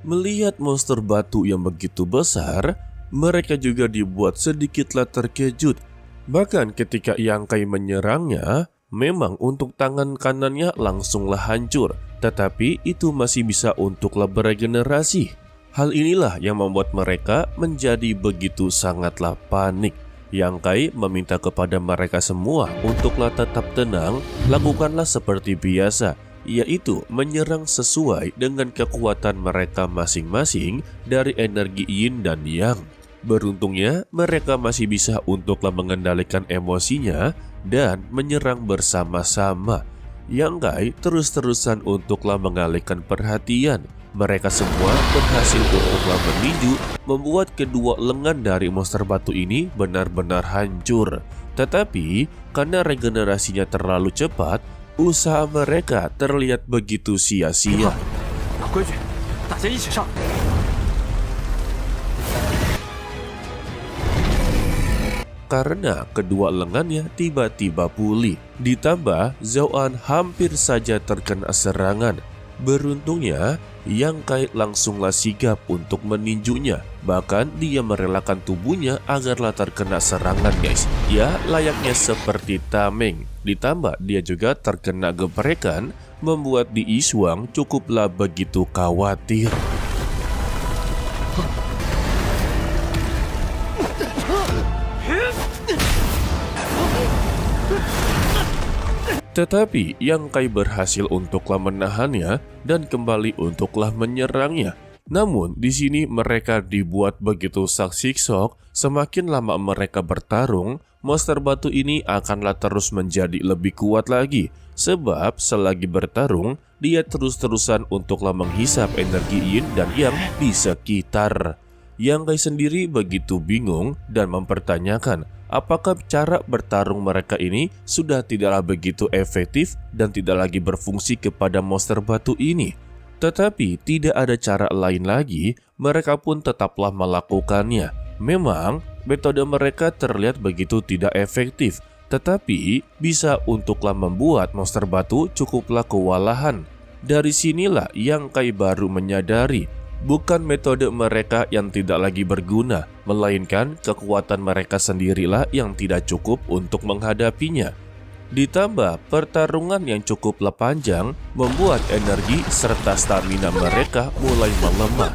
Melihat monster batu yang begitu besar, mereka juga dibuat sedikitlah terkejut. Bahkan ketika Yang Kai menyerangnya, memang untuk tangan kanannya langsunglah hancur, tetapi itu masih bisa untuklah beregenerasi. Hal inilah yang membuat mereka menjadi begitu sangatlah panik. Yang Kai meminta kepada mereka semua untuklah tetap tenang, lakukanlah seperti biasa, yaitu menyerang sesuai dengan kekuatan mereka masing-masing dari energi Yin dan Yang. Beruntungnya mereka masih bisa untuklah mengendalikan emosinya dan menyerang bersama-sama. Yang Kai terus-terusan untuklah mengalihkan perhatian. Mereka semua berhasil untuklah meninju, membuat kedua lengan dari monster batu ini benar-benar hancur. Tetapi karena regenerasinya terlalu cepat, usaha mereka terlihat begitu sia-sia. Karena kedua lengannya tiba-tiba pulih. Ditambah Zhao An hampir saja terkena serangan. Beruntungnya Yang Kai langsunglah sigap untuk meninjunya. Bahkan dia merelakan tubuhnya agarlah terkena serangan, guys. Ya, layaknya seperti tameng. Ditambah dia juga terkena geprekan, membuat Di Yishuang cukuplah begitu khawatir. Tetapi Yang Kai berhasil untuklah menahannya dan kembali untuklah menyerangnya. Namun di sini mereka dibuat begitu sak-siksok. Semakin lama mereka bertarung, monster batu ini akanlah terus menjadi lebih kuat lagi. Sebab selagi bertarung, dia terus-terusan untuklah menghisap energi Yin dan Yang di sekitar. Yang Kai sendiri begitu bingung dan mempertanyakan apakah cara bertarung mereka ini sudah tidaklah begitu efektif dan tidak lagi berfungsi kepada monster batu ini. Tetapi tidak ada cara lain lagi, mereka pun tetaplah melakukannya. Memang metode mereka terlihat begitu tidak efektif, tetapi bisa untuklah membuat monster batu cukuplah kewalahan. Dari sinilah Yang Kai baru menyadari bukan metode mereka yang tidak lagi berguna, melainkan kekuatan mereka sendirilah yang tidak cukup untuk menghadapinya. Ditambah pertarungan yang cukuplah panjang membuat energi serta stamina mereka mulai melemah.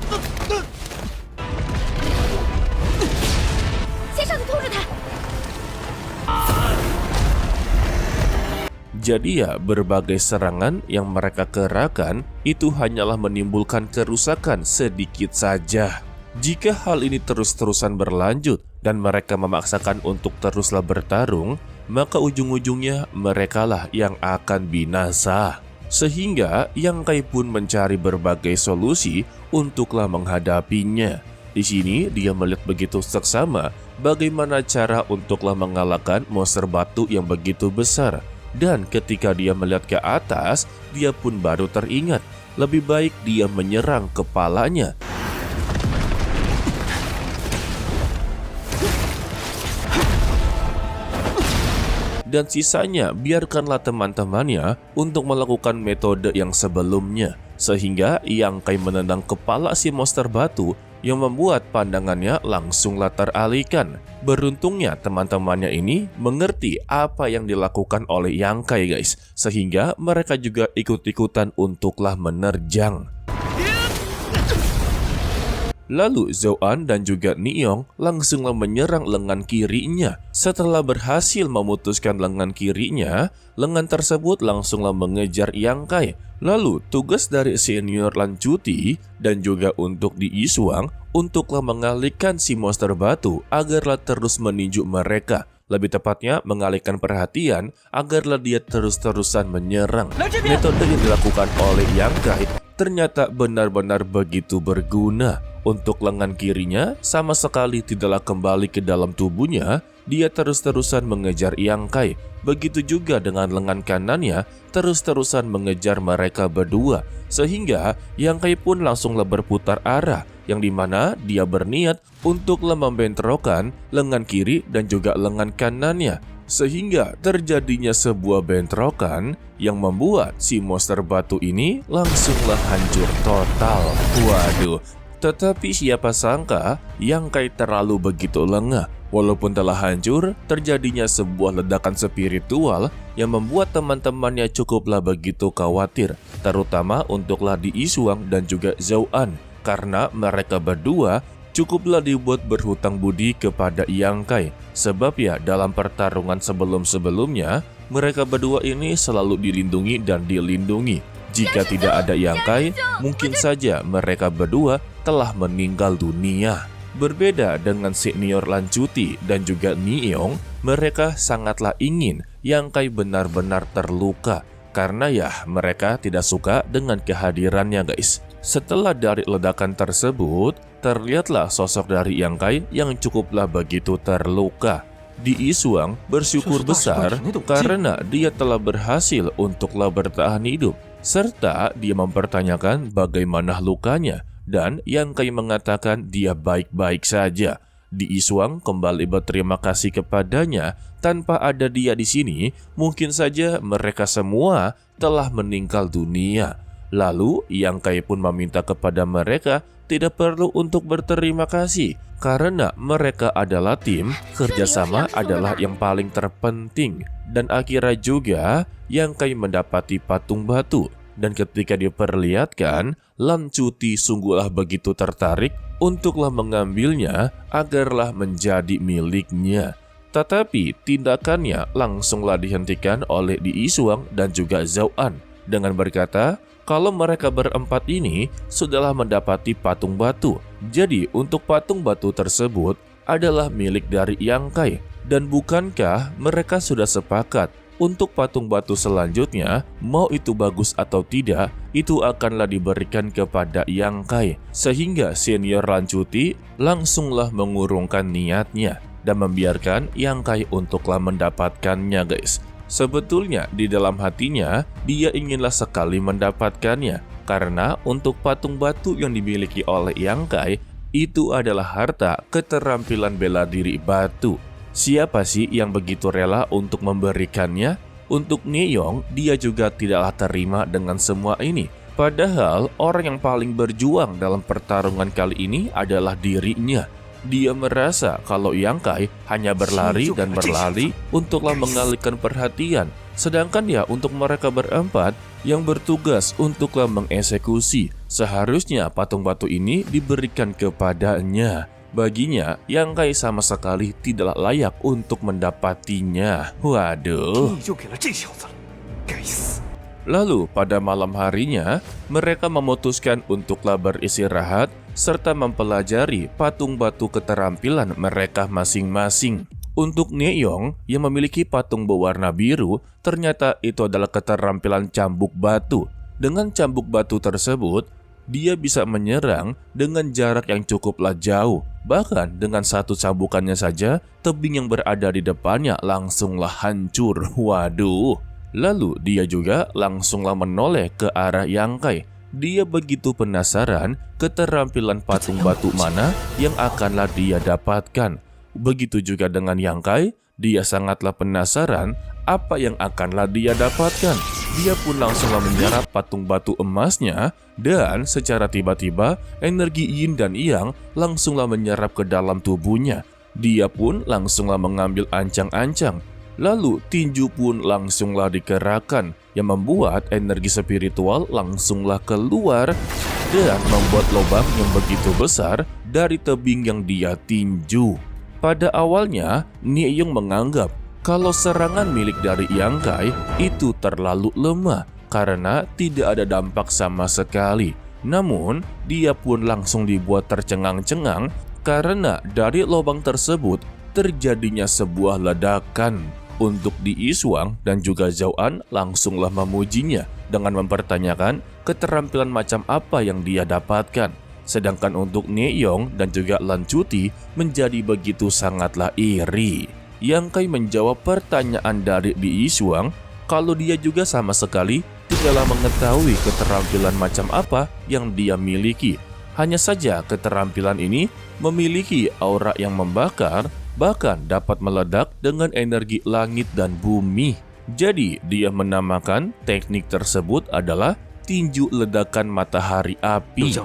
Jadi ya, berbagai serangan yang mereka kerahkan itu hanyalah menimbulkan kerusakan sedikit saja. Jika hal ini terus-terusan berlanjut dan mereka memaksakan untuk teruslah bertarung, maka ujung-ujungnya merekalah yang akan binasa. Sehingga Yang Kai pun mencari berbagai solusi untuklah menghadapinya. Di sini dia melihat begitu seksama bagaimana cara untuklah mengalahkan monster batu yang begitu besar. Dan ketika dia melihat ke atas, dia pun baru teringat, lebih baik dia menyerang kepalanya. Dan sisanya biarkanlah teman-temannya untuk melakukan metode yang sebelumnya. Sehingga Yang Kai menendang kepala si monster batu yang membuat pandangannya langsunglah teralihkan. Beruntungnya teman-temannya ini mengerti apa yang dilakukan oleh Yang Kai, guys. Sehingga mereka juga ikut-ikutan untuklah menerjang. Lalu Zhao An dan juga Niyong langsunglah menyerang lengan kirinya. Setelah berhasil memutuskan lengan kirinya, lengan tersebut langsunglah mengejar Yang Kai. Lalu tugas dari senior Lan Cuti dan juga untuk Di Yishuang untuklah mengalihkan si monster batu agarlah terus meninju mereka. Lebih tepatnya mengalihkan perhatian agarlah dia terus-terusan menyerang. Metode yang dilakukan oleh Yang Kai ternyata benar-benar begitu berguna. Untuk lengan kirinya sama sekali tidaklah kembali ke dalam tubuhnya, dia terus-terusan mengejar Yang Kai. Begitu juga dengan lengan kanannya terus-terusan mengejar mereka berdua. Sehingga Yang Kai pun langsunglah berputar arah, yang dimana dia berniat untuklah membentrokan lengan kiri dan juga lengan kanannya. sehingga terjadinya sebuah bentrokan yang membuat si monster batu ini langsunglah hancur total. Waduh, tetapi siapa sangka Yang Kai terlalu begitu lengah. Walaupun telah hancur, terjadinya sebuah ledakan spiritual yang membuat teman-temannya cukuplah begitu khawatir, terutama untuk Lady Iswang dan juga Zhao An, karena mereka berdua cukuplah dibuat berhutang budi kepada Yang Kai. Sebab ya dalam pertarungan sebelum-sebelumnya, mereka berdua ini selalu dilindungi dan dilindungi. Jika tidak ada Yang Kai, mungkin saja mereka berdua telah meninggal dunia. Berbeda dengan senior Lan Cuti dan juga Nieyong, mereka sangatlah ingin Yang Kai benar-benar terluka. Karena ya mereka tidak suka dengan kehadirannya guys. Setelah dari ledakan tersebut, terlihatlah sosok dari Yang Kai yang cukuplah begitu terluka. Di Iswang bersyukur besar karena dia telah berhasil untuklah bertahan hidup. Serta dia mempertanyakan bagaimana lukanya. Dan Yang Kai mengatakan dia baik-baik saja. Di Iswang kembali berterima kasih kepadanya. Tanpa ada dia di sini, mungkin saja mereka semua telah meninggal dunia. Lalu Yang Kai pun meminta kepada mereka tidak perlu untuk berterima kasih. Karena mereka adalah tim, kerjasama adalah yang paling terpenting. Dan akhirnya juga Yang Kai mendapati patung batu. Dan ketika diperlihatkan, Lan Cuti sungguhlah begitu tertarik untuklah mengambilnya agarlah menjadi miliknya. Tetapi tindakannya langsunglah dihentikan oleh Di Iswang dan juga Zhao An dengan berkata kalau mereka berempat ini sudahlah mendapati patung batu. Jadi untuk patung batu tersebut adalah milik dari Yang Kai. Dan bukankah mereka sudah sepakat untuk patung batu selanjutnya, mau itu bagus atau tidak, itu akanlah diberikan kepada Yang Kai. Sehingga senior Lan Cuti langsunglah mengurungkan niatnya dan membiarkan Yang Kai untuklah mendapatkannya guys. Sebetulnya di dalam hatinya, dia inginlah sekali mendapatkannya. Karena untuk patung batu yang dimiliki oleh Yang Kai, itu adalah harta keterampilan bela diri batu. Siapa sih yang begitu rela untuk memberikannya? Untuk Nieyong, dia juga tidaklah terima dengan semua ini. Padahal orang yang paling berjuang dalam pertarungan kali ini adalah dirinya. Dia merasa kalau Yang Kai hanya berlari dan berlari untuklah mengalihkan perhatian. Sedangkan ya untuk mereka berempat yang bertugas untuklah mengeksekusi. Seharusnya patung batu ini diberikan kepadanya. Baginya, Yang Kai sama sekali tidaklah layak untuk mendapatinya. Waduh. Lalu pada malam harinya, mereka memutuskan untuklah beristirahat serta mempelajari patung batu keterampilan mereka masing-masing. Untuk Nieyong yang memiliki patung berwarna biru, ternyata itu adalah keterampilan cambuk batu. Dengan cambuk batu tersebut, dia bisa menyerang dengan jarak yang cukuplah jauh. Bahkan dengan satu cambukannya saja, tebing yang berada di depannya langsunglah hancur. Waduh. Lalu dia juga langsunglah menoleh ke arah Yang Kai. Dia begitu penasaran keterampilan patung batu mana yang akanlah dia dapatkan. Begitu juga dengan Yang Kai, dia sangatlah penasaran apa yang akanlah dia dapatkan. Dia pun langsunglah menyerap patung batu emasnya dan secara tiba-tiba energi yin dan yang langsunglah menyerap ke dalam tubuhnya. Dia pun langsunglah mengambil ancang-ancang. Lalu tinju pun langsunglah dikerahkan yang membuat energi spiritual langsunglah keluar dan membuat lubang yang begitu besar dari tebing yang dia tinju. Pada awalnya, Nieyong menganggap kalau serangan milik dari Yang Kai itu terlalu lemah karena tidak ada dampak sama sekali. Namun, dia pun langsung dibuat tercengang-cengang karena dari lubang tersebut terjadinya sebuah ledakan. Untuk Di Iswang dan juga Zhao An langsunglah memujinya dengan mempertanyakan keterampilan macam apa yang dia dapatkan. Sedangkan untuk Nieyong dan juga Lan Cuti menjadi begitu sangatlah iri. Yang Kai menjawab pertanyaan dari Di Iswang kalau dia juga sama sekali tidaklah mengetahui keterampilan macam apa yang dia miliki. Hanya saja keterampilan ini memiliki aura yang membakar bahkan dapat meledak dengan energi langit dan bumi. Jadi, dia menamakan teknik tersebut adalah tinju ledakan matahari api.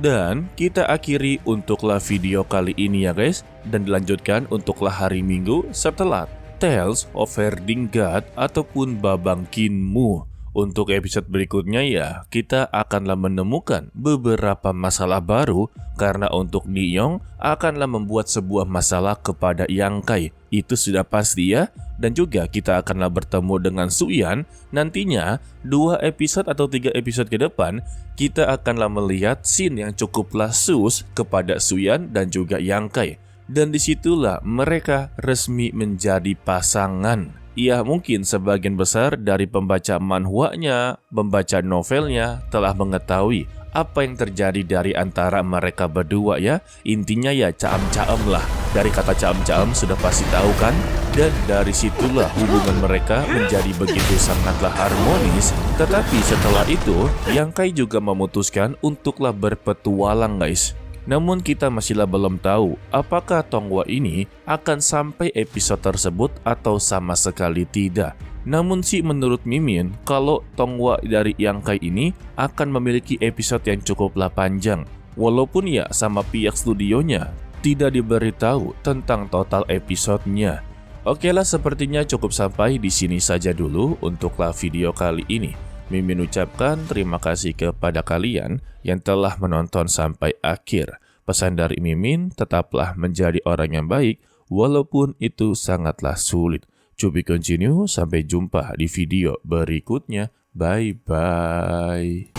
Dan kita akhiri untuklah video kali ini ya guys, dan dilanjutkan untuklah hari Minggu setelah Tales of Herdingat ataupun Babang Kinmu. Untuk episode berikutnya ya, kita akanlah menemukan beberapa masalah baru karena untuk Niyong akanlah membuat sebuah masalah kepada Yang Kai. Itu sudah pasti ya. Dan juga kita akanlah bertemu dengan Suyan. Nantinya 2 episode atau 3 episode ke depan kita akanlah melihat scene yang cukuplah sus kepada Suyan dan juga Yang Kai. Dan disitulah mereka resmi menjadi pasangan. Ya mungkin sebagian besar dari pembaca manhwanya, pembaca novelnya telah mengetahui apa yang terjadi dari antara mereka berdua ya. Intinya ya caam-caam lah. Dari kata caam-caam sudah pasti tahu kan? Dan dari situlah hubungan mereka menjadi begitu sangatlah harmonis. Tetapi setelah itu, Yang Kai juga memutuskan untuklah berpetualang guys. Namun kita masihlah belum tahu apakah Tonghua ini akan sampai episode tersebut atau sama sekali tidak. Namun sih menurut Mimin, kalau Tonghua dari Yang Kai ini akan memiliki episode yang cukuplah panjang. Walaupun ya sama pihak studionya tidak diberitahu tentang total episodenya. Oke lah, sepertinya cukup sampai di sini saja dulu untuklah video kali ini. Mimin ucapkan terima kasih kepada kalian yang telah menonton sampai akhir. Pesan dari Mimin, tetaplah menjadi orang yang baik walaupun itu sangatlah sulit. To be continue, sampai jumpa di video berikutnya. Bye-bye.